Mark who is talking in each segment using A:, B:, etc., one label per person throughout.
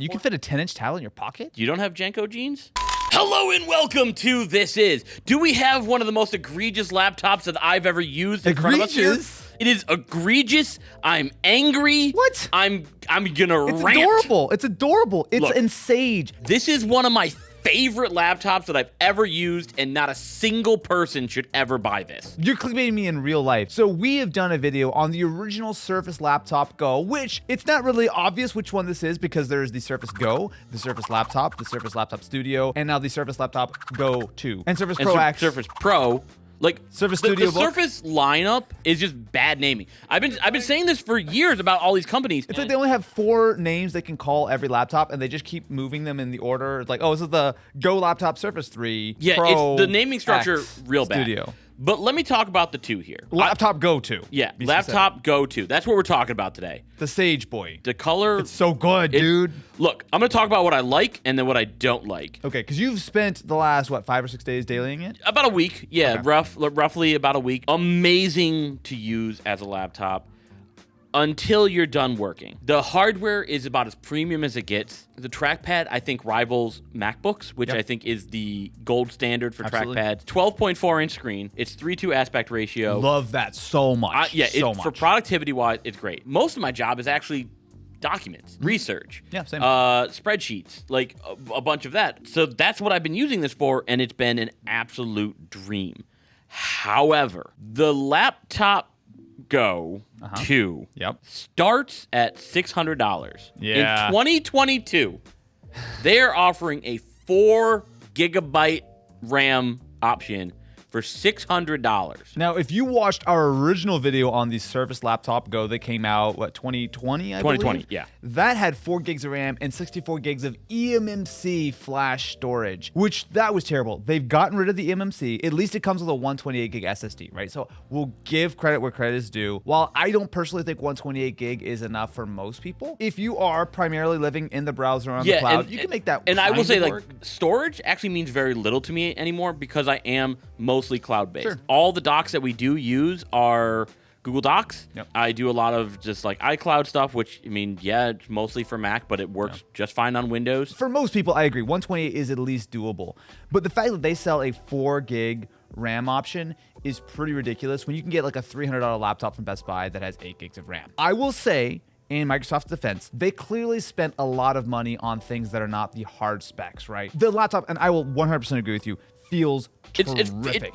A: You can fit a 10-inch towel in your pocket?
B: You don't have Jenko jeans? Hello and welcome to This Is. Do we have one of the most egregious laptops that I've ever used in front of us here? It is egregious. I'm angry.
A: What?
B: I'm gonna
A: It's
B: rant.
A: adorable. It's adorable. It's
B: Look,
A: in Sage.
B: This is one of my favorite laptops that I've ever used, and not a single person should ever buy this.
A: You're clickbaiting me in real life. So we have done a video on the original Surface Laptop Go, which it's not really obvious which one this is because there's the Surface Go, the Surface Laptop, the Surface Laptop Studio, and now the Surface Laptop Go 2. And Surface Pro X.
B: Surface Pro. Like
A: Surface
B: the
A: Studio Book.
B: Surface lineup is just bad naming. I've been saying this for years about all these companies.
A: It's like they only have 4 names they can call every laptop, and they just keep moving them in the order. It's like, oh, this is the Go Laptop Surface 3
B: Yeah,
A: Pro
B: it's the naming structure
A: X
B: real bad.
A: Studio.
B: But let me talk about the two here.
A: Laptop Go 2.
B: Yeah,
A: be
B: laptop Go 2. That's what we're talking about today.
A: specific. The Sage Boy.
B: The color.
A: It's so good, dude.
B: Look, I'm going to talk about what I like and then what I don't like.
A: Okay, because you've spent the last, 5 or 6 days dailying it?
B: About a week. Yeah,
A: Okay.
B: roughly about a week. Amazing to use as a laptop until you're done working. The hardware is about as premium as it gets. The trackpad, I think, rivals MacBooks, which I think is the gold standard for
A: Absolutely.
B: trackpads. 12.4-inch screen. It's 3:2 aspect ratio.
A: Love that so much.
B: For productivity-wise, it's great. Most of my job is actually documents, research,
A: Yeah, same.
B: spreadsheets, like a bunch of that. So that's what I've been using this for, and it's been an absolute dream. However, the laptop Go 2 starts at $600.
A: Yeah.
B: In 2022, they're offering a 4 gigabyte RAM option for $600.
A: Now, if you watched our original video on the Surface Laptop Go that came out, 2020, I believe?
B: 2020, yeah.
A: That had 4 gigs of RAM and 64 gigs of eMMC flash storage, which that was terrible. They've gotten rid of the eMMC. At least it comes with a 128 gig SSD, right? So we'll give credit where credit is due. While I don't personally think 128 gig is enough for most people, if you are primarily living in the browser on the cloud, you can make that
B: And I will
A: kind
B: say,
A: of
B: like,
A: work.
B: storage actually means very little to me anymore because I am mostly cloud-based.
A: Sure.
B: All the docs that we do use are Google Docs.
A: Yep.
B: I do a lot of just like iCloud stuff, which, I mean, yeah, it's mostly for Mac, but it works just fine on Windows.
A: For most people, I agree. 128 is at least doable. But the fact that they sell a 4 gig RAM option is pretty ridiculous when you can get like a $300 laptop from Best Buy that has 8 gigs of RAM. I will say, in Microsoft's defense, they clearly spent a lot of money on things that are not the hard specs, right? The laptop, and I will 100% agree with you, feels terrific.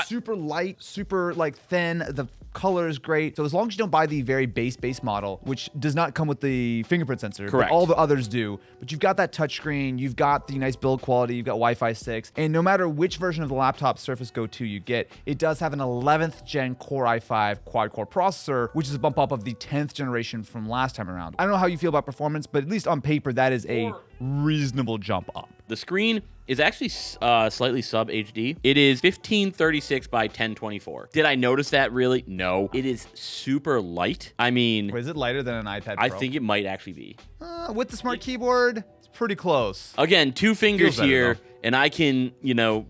A: Super light, super like thin. The color is great. So as long as you don't buy the very base model, which does not come with the fingerprint sensor,
B: Correct.
A: but all the others do. But you've got that touchscreen, you've got the nice build quality, you've got Wi-Fi 6, and no matter which version of the laptop Surface Go 2 you get, it does have an 11th gen Core i5 quad-core processor, which is a bump up of the 10th generation from last time around. I don't know how you feel about performance, but at least on paper, that is a reasonable jump up.
B: The screen is actually slightly sub HD. It is 1536 by 1024. Did I notice that really? No. It is super light. I mean,
A: Wait, is it lighter than an iPad Pro?
B: I think it might actually be.
A: With the smart keyboard, it's pretty close.
B: Again, 2 fingers
A: Feels better,
B: here,
A: though.
B: and I can,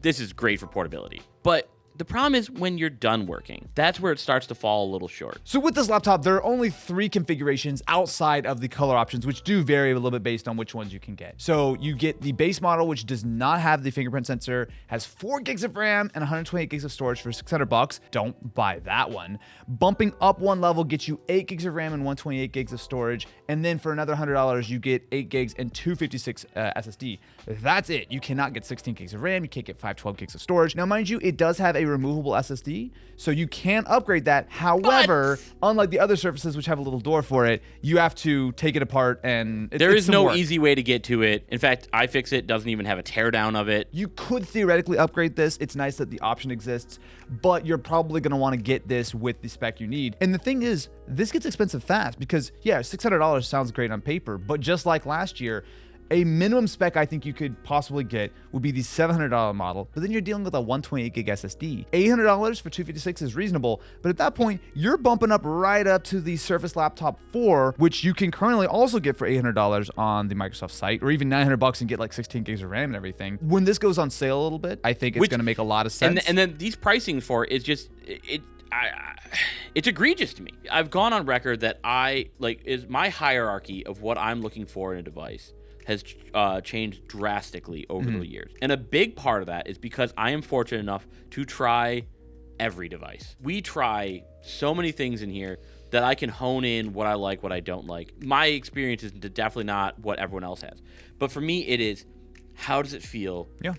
B: this is great for portability. But the problem is when you're done working, that's where it starts to fall a little short.
A: So with this laptop, there are only 3 configurations outside of the color options, which do vary a little bit based on which ones you can get. So you get the base model, which does not have the fingerprint sensor, has 4 gigs of RAM and 128 gigs of storage for $600. Don't buy that one. Bumping up one level gets you 8 gigs of RAM and 128 gigs of storage. And then for another $100, you get 8 gigs and 256 SSD. That's it. You cannot get 16 gigs of RAM. You can't get 512 gigs of storage. Now, mind you, it does have a removable SSD, so you can upgrade that. However, unlike the other Surfaces, which have a little door for it, you have to take it apart, and
B: there is no easy way to get to it. In fact, iFixit doesn't even have a teardown of it.
A: You could theoretically upgrade this. It's nice that the option exists, but you're probably going to want to get this with the spec you need. And the thing is, this gets expensive fast because, yeah, $600 sounds great on paper, but just like last year, a minimum spec I think you could possibly get would be the $700 model, but then you're dealing with a 128 gig SSD. $800 for 256 is reasonable, but at that point, you're bumping up right up to the Surface Laptop 4, which you can currently also get for $800 on the Microsoft site, or even $900 and get like 16 gigs of RAM and everything. When this goes on sale a little bit, I think it's going to make a lot of sense.
B: And then these pricing for it is just it's egregious to me. I've gone on record that is my hierarchy of what I'm looking for in a device. has changed drastically over the years. And a big part of that is because I am fortunate enough to try every device. We try so many things in here that I can hone in what I like, what I don't like. My experience is definitely not what everyone else has. But for me, it is, how does it feel?
A: Yeah.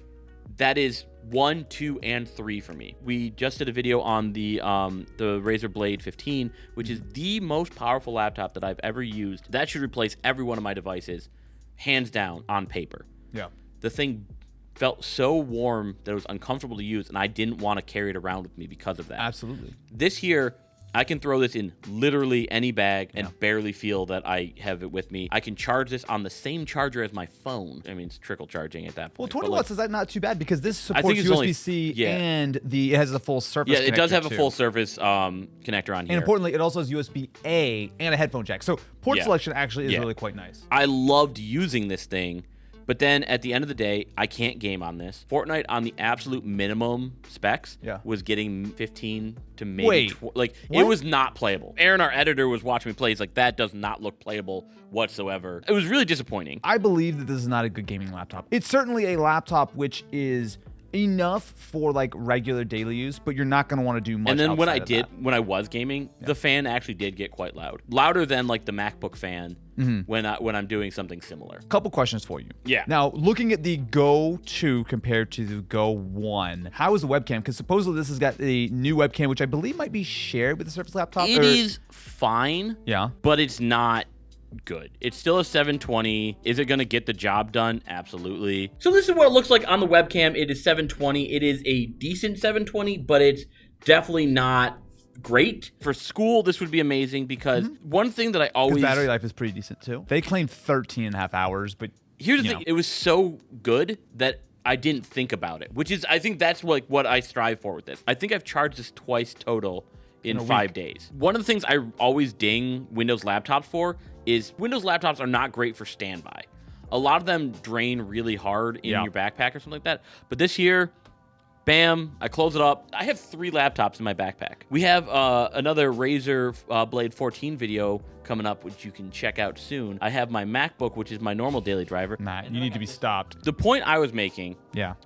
B: That is 1, 2, and 3 for me. We just did a video on the Razer Blade 15, which is the most powerful laptop that I've ever used. That should replace every one of my devices, hands down, on paper.
A: Yeah.
B: The thing felt so warm that it was uncomfortable to use, and I didn't want to carry it around with me because of that.
A: Absolutely.
B: This here, I can throw this in literally any bag and barely feel that I have it with me. I can charge this on the same charger as my phone. I mean, it's trickle charging at that
A: Well,
B: point.
A: 20 watts is that not too bad because this
B: I
A: supports
B: think it's
A: USB-C and it has a full Surface.
B: Yeah, it does have a
A: too.
B: full Surface connector on here.
A: And importantly, it also has USB-A and a headphone jack. So port selection actually is really quite nice.
B: I loved using this thing. But then at the end of the day, I can't game on this. Fortnite on the absolute minimum specs was getting 15 to maybe it was not playable. Aaron, our editor, was watching me play. He's like, that does not look playable whatsoever. It was really disappointing.
A: I believe that this is not a good gaming laptop. It's certainly a laptop which is enough for like regular daily use, but you're not going to want to do much.
B: And then when
A: I
B: was gaming, the fan actually did get quite loud, louder than like the MacBook fan when I'm doing something similar.
A: Couple questions for you.
B: Yeah.
A: Now, looking at the Go 2 compared to the Go 1, how is the webcam? Because supposedly this has got a new webcam, which I believe might be shared with the Surface laptop.
B: It is fine.
A: Yeah.
B: But it's not good. It's still a 720. Is it going to get the job done? Absolutely. So this is what it looks like on the webcam. It is 720. It is a decent 720, but it's definitely not great. For school, this would be amazing because one thing that I always...
A: battery life is pretty decent too. They claim 13 and a half hours, but...
B: Here's the thing. It was so good that I didn't think about it, which is, I think that's like what I strive for with this. I think I've charged this twice total in 5 days. One of the things I always ding Windows laptops for is Windows laptops are not great for standby. A lot of them drain really hard in your backpack or something like that. But this year, bam, I close it up. I have 3 laptops in my backpack. We have another Razer Blade 14 video coming up, which you can check out soon. I have my MacBook, which is my normal daily driver.
A: Nah, you need to be stopped.
B: The point I was making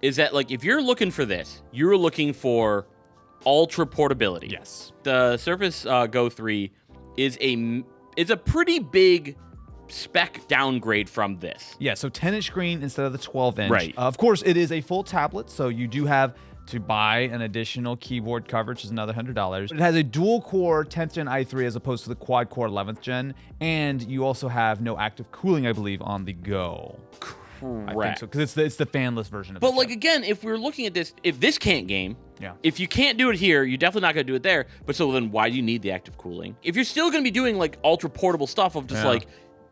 B: is that like if you're looking for this, you're looking for ultra portability.
A: Yes.
B: The Surface Go 3 is a pretty big spec downgrade from this.
A: Yeah, so 10-inch screen instead of the 12-inch.
B: Right.
A: Of course, it is a full tablet, so you do have to buy an additional keyboard cover, which is another $100. It has a dual-core 10th Gen i3 as opposed to the quad-core 11th Gen, and you also have no active cooling, I believe, on the Go.
B: Correct.
A: I think so, because it's the fanless version of it.
B: But like again, if we're looking at this, if this can't game,
A: yeah.
B: If you can't do it here, you're definitely not going to do it there. But so then why do you need the active cooling? If you're still going to be doing like ultra portable stuff of just like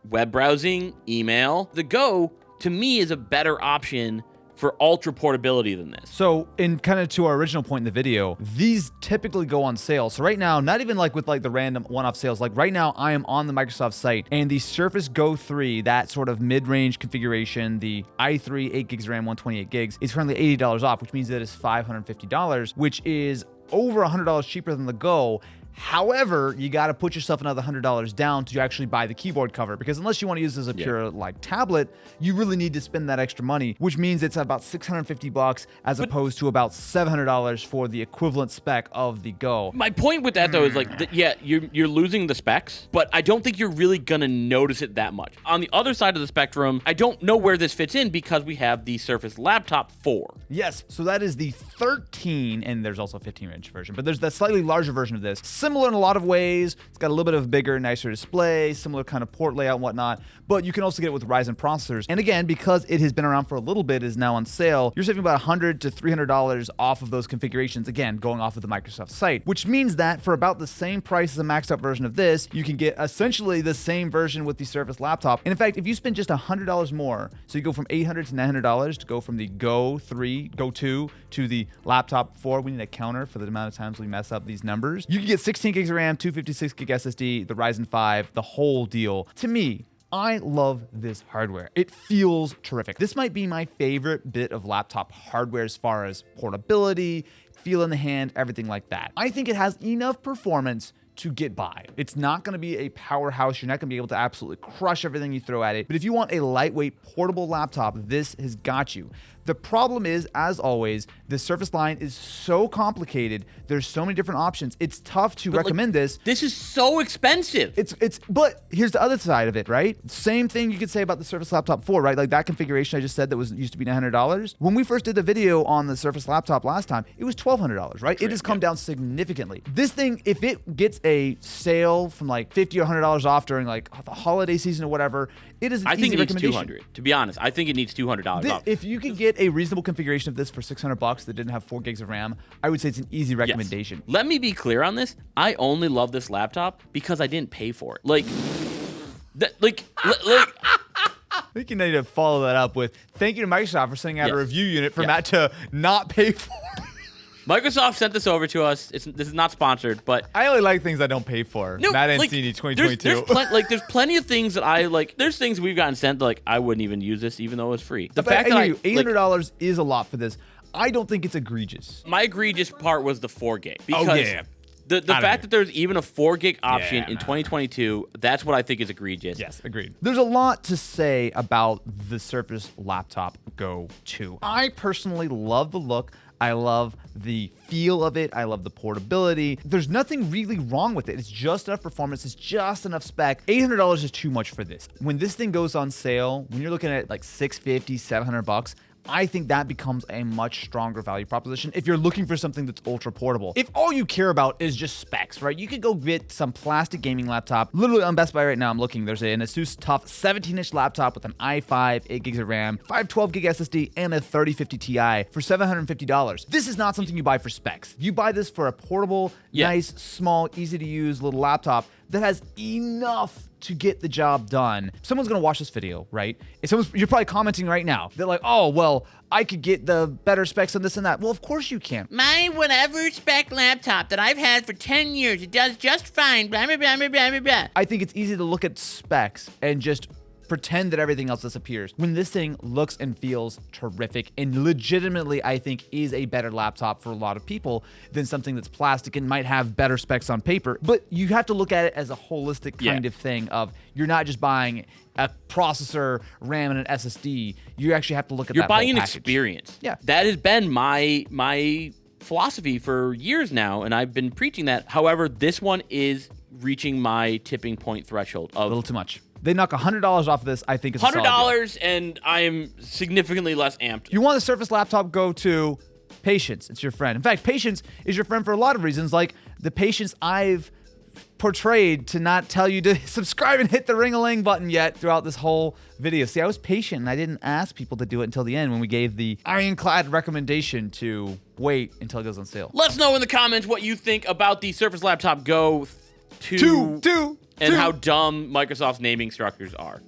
B: web browsing, email, the Go to me is a better option for ultra portability than this.
A: So in kind of to our original point in the video, these typically go on sale. So right now, not even like with like the random one-off sales, like right now I am on the Microsoft site and the Surface Go 3, that sort of mid-range configuration, the i3 8 gigs of RAM, 128 gigs, is currently $80 off, which means that it's $550, which is over $100 cheaper than the Go. However, you got to put yourself another $100 down to actually buy the keyboard cover, because unless you want to use this as a pure like tablet, you really need to spend that extra money, which means it's about $650 as opposed to about $700 for the equivalent spec of the Go.
B: My point with that though is like, you're losing the specs, but I don't think you're really gonna notice it that much. On the other side of the spectrum, I don't know where this fits in because we have the Surface Laptop 4.
A: Yes, so that is the 13, and there's also a 15-inch version, but there's that slightly larger version of this. Similar in a lot of ways. It's got a little bit of a bigger, nicer display, similar kind of port layout and whatnot, but you can also get it with Ryzen processors. And again, because it has been around for a little bit, is now on sale, you're saving about $100 to $300 off of those configurations, again, going off of the Microsoft site, which means that for about the same price as a maxed out version of this, you can get essentially the same version with the Surface Laptop. And in fact, if you spend just $100 more, so you go from $800 to $900 to go from the Go 3, Go 2 to the Laptop 4, we need a counter for the amount of times we mess up these numbers. You can get 16 gigs of RAM, 256 gig SSD, the Ryzen 5, the whole deal. To me, I love this hardware. It feels terrific. This might be my favorite bit of laptop hardware as far as portability, feel in the hand, everything like that. I think it has enough performance to get by. It's not going to be a powerhouse. You're not going to be able to absolutely crush everything you throw at it. But if you want a lightweight portable laptop, this has got you. The problem is, as always, the Surface line is so complicated. There's so many different options. It's tough to recommend this.
B: This is so expensive.
A: But here's the other side of it, right? Same thing you could say about the Surface Laptop 4, right? Like that configuration I just said that used to be $900. When we first did the video on the Surface Laptop last time, it was $1,200, right? It has come down significantly. This thing, if it gets a sale from like $50 or $100 off during like the holiday season or whatever, it is an easy recommendation.
B: I think it needs $200. To be honest, I think it needs $200 off.
A: If you could get a reasonable configuration of this for $600 that didn't have 4 gigs of RAM, I would say it's an easy recommendation.
B: Yes. Let me be clear on this. I only love this laptop because I didn't pay for it. I
A: think you need to follow that up with thank you to Microsoft for sending out a review unit for Matt to not pay for.
B: Microsoft sent this over to us. This is not sponsored, but
A: I only like things I don't pay for.
B: No,
A: Matt Ancini 2022.
B: There's plenty of things that I like. There's things we've gotten sent that, like I wouldn't even use this even though it's free. The fact that
A: $800 is a lot for this. I don't think it's egregious.
B: My egregious part was the 4 gig. Because the fact that there's even a 4 gig option in 2022, that's what I think is egregious.
A: Yes, agreed. There's a lot to say about the Surface Laptop Go 2. I personally love the look. I love the feel of it. I love the portability. There's nothing really wrong with it. It's just enough performance. It's just enough spec. $800 is too much for this. When this thing goes on sale, when you're looking at like $650, $700, I think that becomes a much stronger value proposition if you're looking for something that's ultra portable. If all you care about is just specs, right? You could go get some plastic gaming laptop. Literally on Best Buy right now, I'm looking. There's an Asus TUF 17-inch laptop with an i5, 8 gigs of RAM, 512 gig SSD, and a 3050 Ti for $750. This is not something you buy for specs. You buy this for a portable, nice, small, easy to use little laptop that has enough to get the job done. Someone's gonna watch this video, right? You're probably commenting right now. They're like, oh, well, I could get the better specs on this and that. Well, of course you can.
C: My whatever spec laptop that I've had for 10 years, it does just fine, blah, blah, blah, blah, blah, blah.
A: I think it's easy to look at specs and just pretend that everything else disappears when this thing looks and feels terrific and legitimately I think is a better laptop for a lot of people than something that's plastic and might have better specs on paper. But you have to look at it as a holistic kind of thing of you're not just buying a processor, RAM, and an SSD. You actually have to look at
B: you're
A: that whole
B: buying an
A: package.
B: experience.
A: Yeah.
B: That has been my philosophy for years now, and I've been preaching that. However, this one is reaching my tipping point threshold of
A: a little too much. They knock $100 off of this, I think it's
B: $100, and I am significantly less amped.
A: You want the Surface Laptop Go 2, patience. It's your friend. In fact, patience is your friend for a lot of reasons, like the patience I've portrayed to not tell you to subscribe and hit the ring-a-ling button yet throughout this whole video. See, I was patient and I didn't ask people to do it until the end when we gave the ironclad recommendation to wait until it goes on sale.
B: Let's know in the comments what you think about the Surface Laptop Go 2. And how dumb Microsoft's naming structures are.